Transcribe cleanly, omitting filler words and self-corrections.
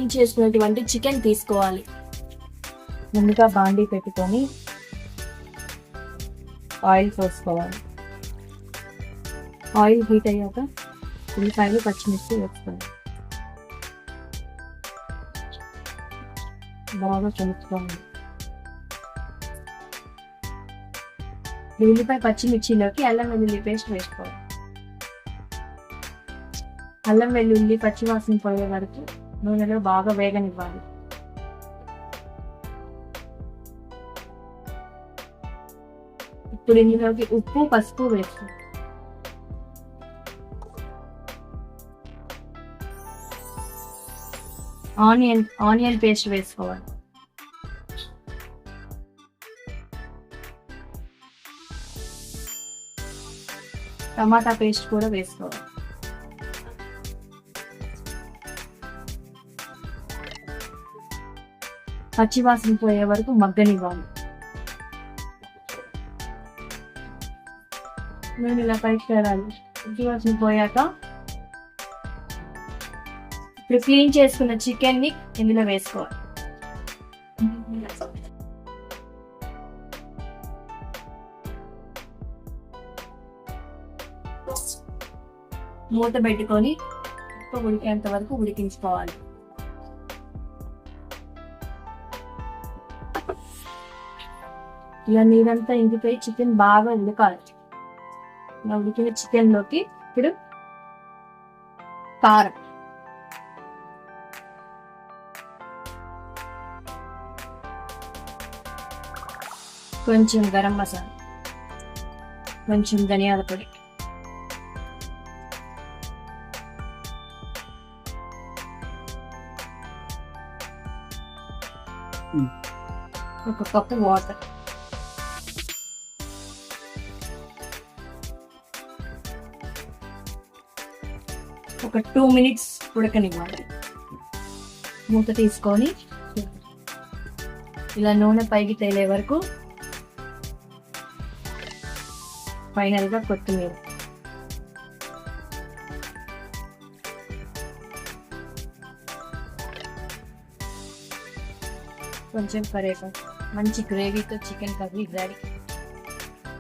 Clean చేసుకున్నటువంటి chicken తీసుకోవాలి. ముందుగా బాండీ పెట్టుకొని ఆయిల్ పోసుకోవాలి. ఆయిల్ హీట్ అయ్యాక ఉల్లిపాయలు పచ్చిమిర్చి వేసుకోవాలి. బాగా కలుపుకోవాలి. ఉల్లిపాయ పచ్చిమిర్చిలోకి అల్లం వెల్లుల్లి పేస్ట్ వేసుకోవాలి. అల్లం వెల్లుల్లి పచ్చివాసన పోయే వరకు నూనెలో బాగా వేగనివ్వాలి. ఇప్పుడు ఇందులోకి ఉప్పు పసుపు వేసుకోవాలి. ఆనియన్ పేస్ట్ వేసుకోవాలి. టమాటా పేస్ట్ కూడా వేసుకోవాలి. పచ్చివాసన పోయే వరకు మగ్గనివ్వాలి. నేను ఇలా పైకి తేరాలి. పచ్చివాసన పోయాక ఇప్పుడు క్లీన్ చేసుకున్న చికెన్ ని ఇందులో వేసుకోవాలి. మూత పెట్టుకొని ఉడికేంత వరకు ఉడికించుకోవాలి. ఇలా నీరంతా ఇంకిపోయి చికెన్ బాగా ఉడకాలి. ఇలా ఉడికిన చికెన్ లోకి ఇప్పుడు కారం, కొంచెం గరం మసాలా, కొంచెం ధనియాల పొడి, ఒక కప్పు వాటర్, ఒక 2 minutes ఉడకనివ్వాలి. మూత తీసుకొని ఇలా నూనె పైకి తేలే వరకు ఫైనల్ గా కొత్తిమీర, కొంచెం కరివేపాకు. మంచి గ్రేవీతో చికెన్ కర్రీ రెడీ.